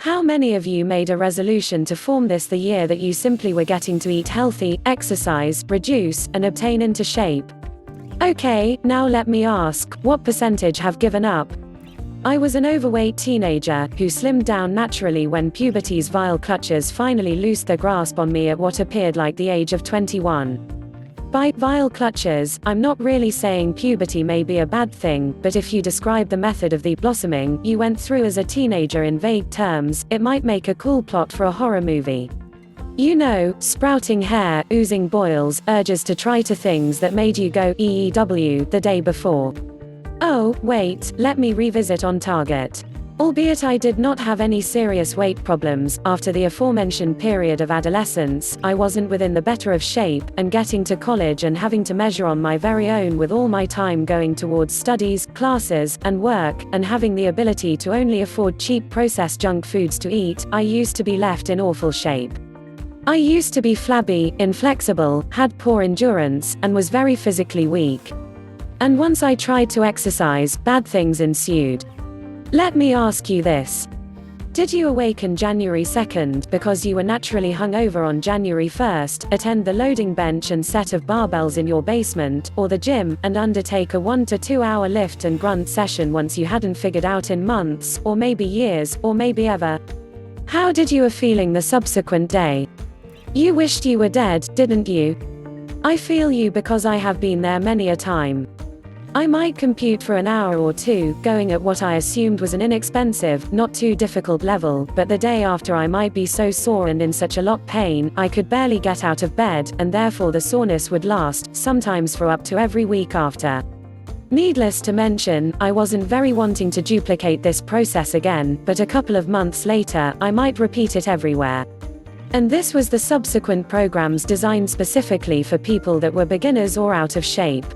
How many of you made a resolution to form this the year that you simply were getting to eat healthy, exercise, reduce, and obtain into shape? Okay, now let me ask, what percentage have given up? I was an overweight teenager who slimmed down naturally when puberty's vile clutches finally loosed their grasp on me at what appeared like the age of 21. By vile clutches, I'm not really saying puberty may be a bad thing, but if you describe the method of the blossoming you went through as a teenager in vague terms, it might make a cool plot for a horror movie. You know, sprouting hair, oozing boils, urges to try to things that made you go EEW the day before. Oh, wait, let me revisit on target. Albeit I did not have any serious weight problems, after the aforementioned period of adolescence, I wasn't within the better of shape, and getting to college and having to measure on my very own with all my time going towards studies, classes, and work, and having the ability to only afford cheap processed junk foods to eat, I used to be left in awful shape. I used to be flabby, inflexible, had poor endurance, and was very physically weak. And once I tried to exercise, bad things ensued. Let me ask you this. Did you awaken January 2nd because you were naturally hungover on January 1st, attend the loading bench and set of barbells in your basement, or the gym, and undertake a 1 to 2 hour lift and grunt session once you hadn't figured out in months, or maybe years, or maybe ever? How did you feeling the subsequent day? You wished you were dead, didn't you? I feel you because I have been there many a time. I might compute for an hour or two, going at what I assumed was an inexpensive, not too difficult level, but the day after I might be so sore and in such a lot pain, I could barely get out of bed, and therefore the soreness would last, sometimes for up to every week after. Needless to mention, I wasn't very wanting to duplicate this process again, but a couple of months later, I might repeat it everywhere. And this was the subsequent programs designed specifically for people that were beginners or out of shape.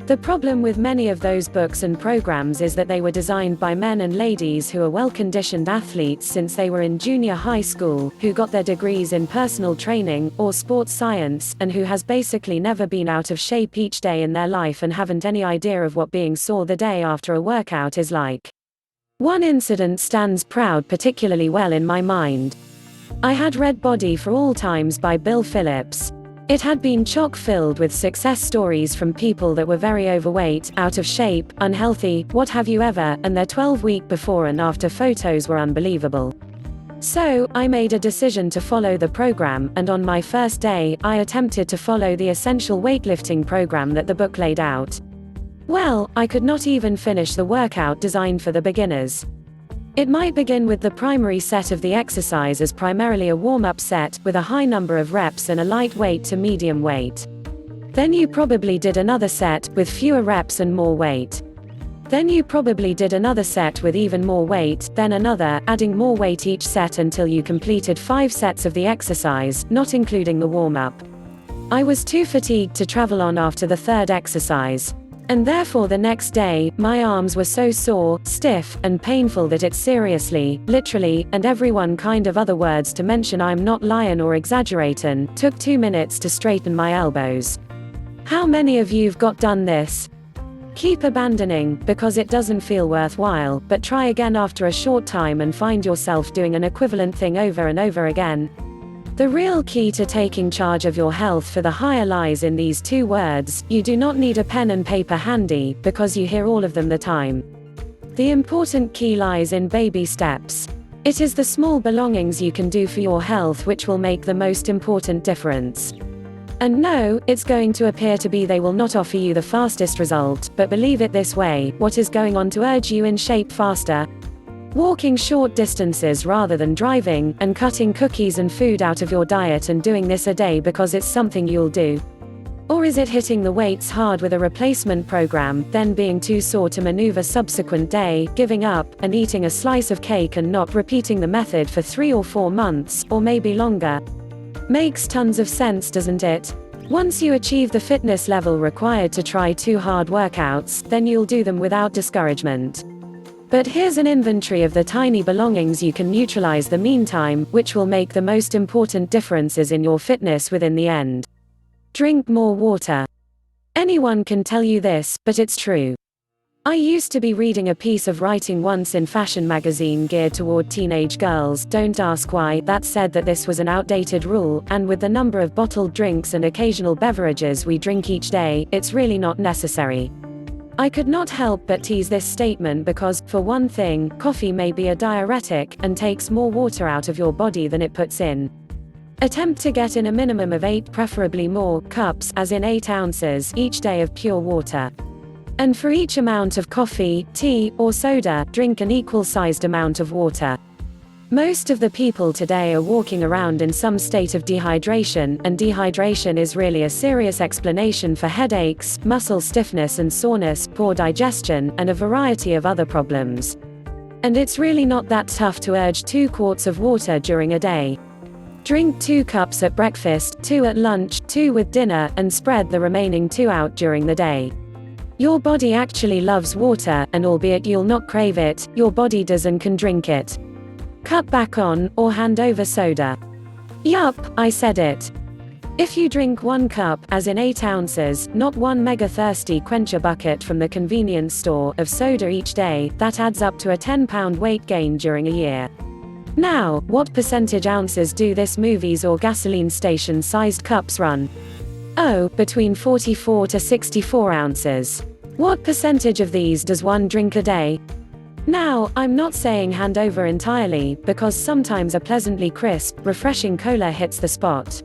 The problem with many of those books and programs is that they were designed by men and ladies who are well-conditioned athletes since they were in junior high school, who got their degrees in personal training, or sports science, and who has basically never been out of shape each day in their life and haven't any idea of what being sore the day after a workout is like. One incident stands proud particularly well in my mind. I had read Body for All Times by Bill Phillips. It had been chock-filled with success stories from people that were very overweight, out of shape, unhealthy, what have you ever, and their 12-week before and after photos were unbelievable. So, I made a decision to follow the program, and on my first day, I attempted to follow the essential weightlifting program that the book laid out. Well, I could not even finish the workout designed for the beginners. It might begin with the primary set of the exercise as primarily a warm-up set, with a high number of reps and a light weight to medium weight. Then you probably did another set, with fewer reps and more weight. Then you probably did another set with even more weight, then another, adding more weight each set until you completed 5 sets of the exercise, not including the warm-up. I was too fatigued to travel on after the 3rd exercise. And therefore the next day, my arms were so sore, stiff, and painful that it seriously, literally, and everyone kind of other words to mention I'm not lying or exaggerating, took 2 minutes to straighten my elbows. How many of you've got done this? Keep abandoning, because it doesn't feel worthwhile, but try again after a short time and find yourself doing an equivalent thing over and over again. The real key to taking charge of your health for the higher lies in these 2 words. You do not need a pen and paper handy, because you hear all of them the time. The important key lies in baby steps. It is the small belongings you can do for your health which will make the most important difference. And no, it's going to appear to be they will not offer you the fastest result, but believe it this way, what is going on to urge you in shape faster? Walking short distances rather than driving, and cutting cookies and food out of your diet and doing this a day because it's something you'll do? Or is it hitting the weights hard with a replacement program, then being too sore to maneuver subsequent day, giving up, and eating a slice of cake and not repeating the method for 3 or 4 months, or maybe longer? Makes tons of sense, doesn't it? Once you achieve the fitness level required to try 2 hard workouts, then you'll do them without discouragement. But here's an inventory of the tiny belongings you can neutralize the meantime, which will make the most important differences in your fitness within the end. Drink more water. Anyone can tell you this, but it's true. I used to be reading a piece of writing once in fashion magazine geared toward teenage girls, don't ask why, that said that this was an outdated rule, and with the number of bottled drinks and occasional beverages we drink each day, it's really not necessary. I could not help but tease this statement because, for one thing, coffee may be a diuretic, and takes more water out of your body than it puts in. Attempt to get in a minimum of 8, preferably more, cups, as in 8 ounces, each day of pure water. And for each amount of coffee, tea, or soda, drink an equal-sized amount of water. Most of the people today are walking around in some state of dehydration, and dehydration is really a serious explanation for headaches, muscle stiffness and soreness, poor digestion, and a variety of other problems. And it's really not that tough to urge 2 quarts of water during a day. Drink 2 cups at breakfast, 2 at lunch, 2 with dinner, and spread the remaining 2 out during the day. Your body actually loves water, and albeit you'll not crave it, your body does and can drink it. Cut back on, or hand over soda. Yup, I said it. If you drink 1 cup, as in 8 ounces, not 1 mega thirsty quencher bucket from the convenience store, of soda each day, that adds up to a 10-pound weight gain during a year. Now, what percentage ounces do this movies or gasoline station sized cups run? Oh, between 44 to 64 ounces. What percentage of these does one drink a day? Now, I'm not saying hand over entirely, because sometimes a pleasantly crisp, refreshing cola hits the spot.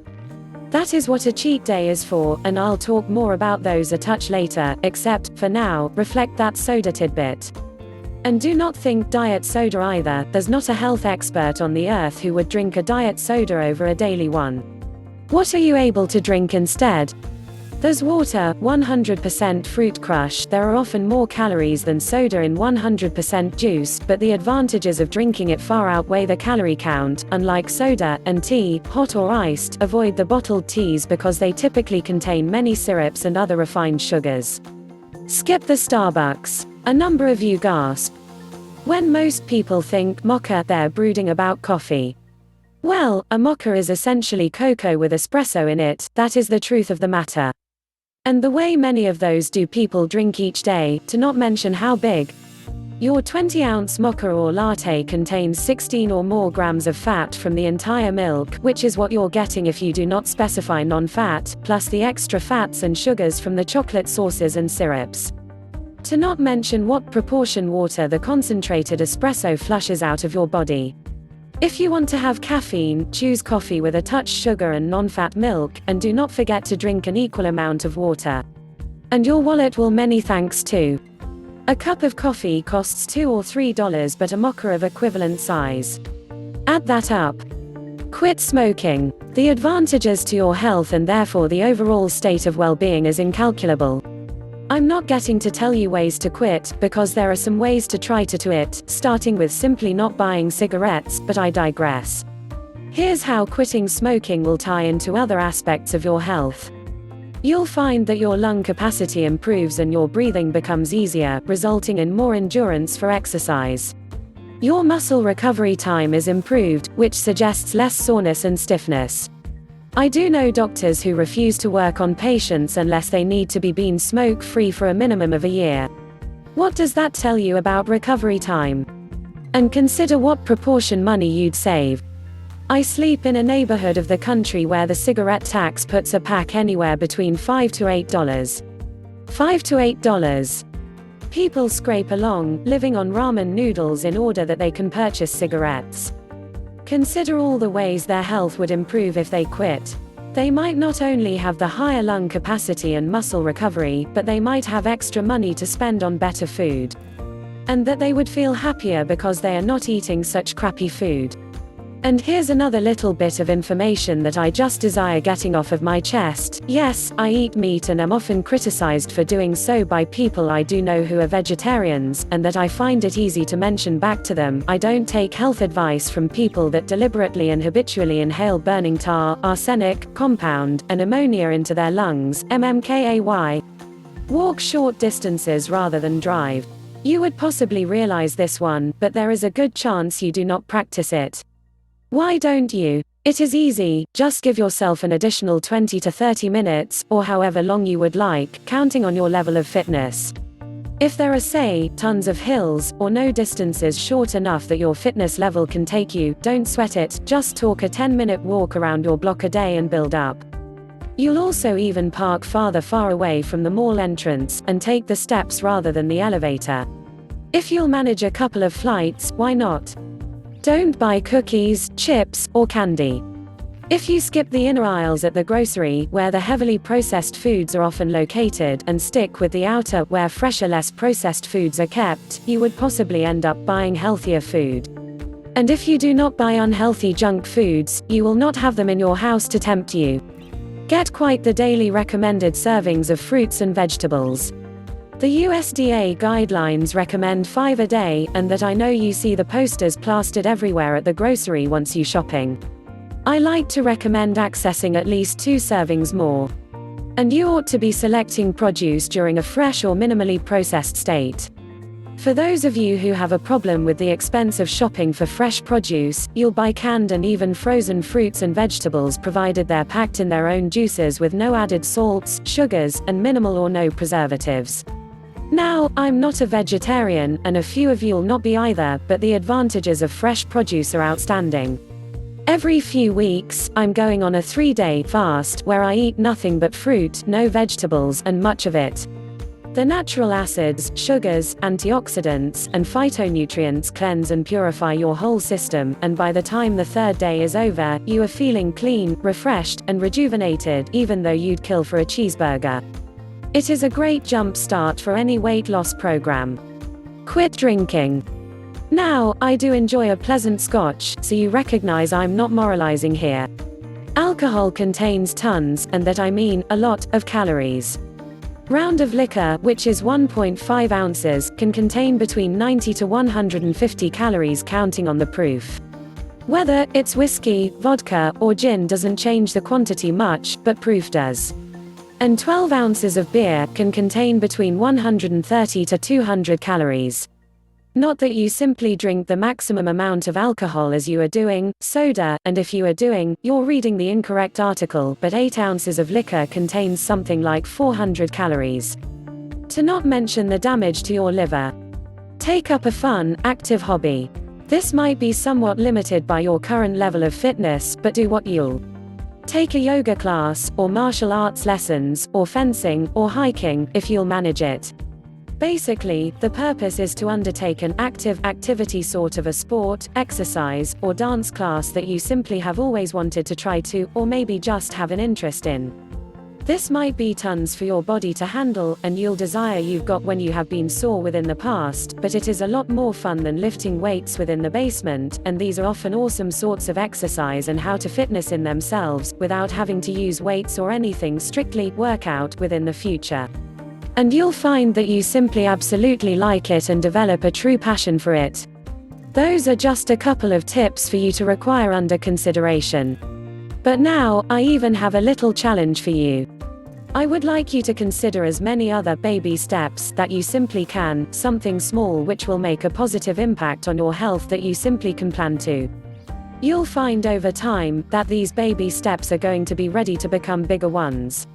That is what a cheat day is for, and I'll talk more about those a touch later, except, for now, reflect that soda tidbit. And do not think diet soda either, there's not a health expert on the earth who would drink a diet soda over a daily one. What are you able to drink instead? There's water, 100% fruit crush. There are often more calories than soda in 100% juice, but the advantages of drinking it far outweigh the calorie count. Unlike soda and tea, hot or iced, avoid the bottled teas because they typically contain many syrups and other refined sugars. Skip the Starbucks. A number of you gasp. When most people think mocha, they're brooding about coffee. Well, a mocha is essentially cocoa with espresso in it, that is the truth of the matter. And the way many of those do people drink each day, to not mention how big. Your 20-ounce mocha or latte contains 16 or more grams of fat from the entire milk, which is what you're getting if you do not specify non-fat, plus the extra fats and sugars from the chocolate sauces and syrups. To not mention what proportion water the concentrated espresso flushes out of your body. If you want to have caffeine, choose coffee with a touch sugar and non-fat milk, and do not forget to drink an equal amount of water. And your wallet will many thanks too. A cup of coffee costs $2 or $3, but a mocha of equivalent size. Add that up. Quit smoking. The advantages to your health and therefore the overall state of well-being is incalculable. I'm not getting to tell you ways to quit, because there are some ways to try to do it, starting with simply not buying cigarettes, but I digress. Here's how quitting smoking will tie into other aspects of your health. You'll find that your lung capacity improves and your breathing becomes easier, resulting in more endurance for exercise. Your muscle recovery time is improved, which suggests less soreness and stiffness. I do know doctors who refuse to work on patients unless they need to be smoke-free for a minimum of a year. What does that tell you about recovery time? And consider what proportion money you'd save. I sleep in a neighborhood of the country where the cigarette tax puts a pack anywhere between $5 to $8. $5 to $8. People scrape along, living on ramen noodles in order that they can purchase cigarettes. Consider all the ways their health would improve if they quit. They might not only have the higher lung capacity and muscle recovery, but they might have extra money to spend on better food. And that they would feel happier because they are not eating such crappy food. And here's another little bit of information that I just desire getting off of my chest. Yes, I eat meat and am often criticized for doing so by people I do know who are vegetarians, and that I find it easy to mention back to them. I don't take health advice from people that deliberately and habitually inhale burning tar, arsenic, compound, and ammonia into their lungs, MMKAY. Walk short distances rather than drive. You would possibly realize this one, but there is a good chance you do not practice it. Why don't you? It is easy, just give yourself an additional 20 to 30 minutes, or however long you would like, counting on your level of fitness. If there are, say, tons of hills, or no distances short enough that your fitness level can take you, don't sweat it, just talk a 10-minute walk around your block a day and build up. You'll also even park far away from the mall entrance, and take the steps rather than the elevator. If you'll manage a couple of flights, why not? Don't buy cookies, chips, or candy. If you skip the inner aisles at the grocery, where the heavily processed foods are often located, and stick with the outer, where fresher, less processed foods are kept, you would possibly end up buying healthier food. And if you do not buy unhealthy junk foods, you will not have them in your house to tempt you. Get quite the daily recommended servings of fruits and vegetables. The USDA guidelines recommend 5 a day, and that I know you see the posters plastered everywhere at the grocery once you shopping. I like to recommend accessing at least 2 servings more. And you ought to be selecting produce during a fresh or minimally processed state. For those of you who have a problem with the expense of shopping for fresh produce, you'll buy canned and even frozen fruits and vegetables provided they're packed in their own juices with no added salts, sugars, and minimal or no preservatives. Now, I'm not a vegetarian, and a few of you'll not be either, but the advantages of fresh produce are outstanding. Every few weeks, I'm going on a 3-day fast where I eat nothing but fruit, no vegetables, and much of it. The natural acids, sugars, antioxidants, and phytonutrients cleanse and purify your whole system, and by the time the 3rd day is over, you are feeling clean, refreshed, and rejuvenated, even though you'd kill for a cheeseburger. It is a great jump start for any weight loss program. Quit drinking. Now, I do enjoy a pleasant scotch, so you recognize I'm not moralizing here. Alcohol contains tons, and that I mean, a lot, of calories. Round of liquor, which is 1.5 ounces, can contain between 90 to 150 calories counting on the proof. Whether it's whiskey, vodka, or gin doesn't change the quantity much, but proof does. And 12 ounces of beer can contain between 130 to 200 calories. Not that you simply drink the maximum amount of alcohol as you are doing soda, and if you are doing, you're reading the incorrect article, but 8 ounces of liquor contains something like 400 calories. To not mention the damage to your liver. Take up a fun, active hobby. This might be somewhat limited by your current level of fitness, but do what you'll. Take a yoga class, or martial arts lessons, or fencing, or hiking, if you'll manage it. Basically, the purpose is to undertake an active activity, sort of a sport, exercise, or dance class that you simply have always wanted to try to, or maybe just have an interest in. This might be tons for your body to handle, and you'll desire you've got when you have been sore within the past, but it is a lot more fun than lifting weights within the basement, and these are often awesome sorts of exercise and how to fitness in themselves, without having to use weights or anything strictly workout within the future. And you'll find that you simply absolutely like it and develop a true passion for it. Those are just a couple of tips for you to require under consideration. But now, I even have a little challenge for you. I would like you to consider as many other baby steps that you simply can, something small which will make a positive impact on your health that you simply can plan to. You'll find over time that these baby steps are going to be ready to become bigger ones.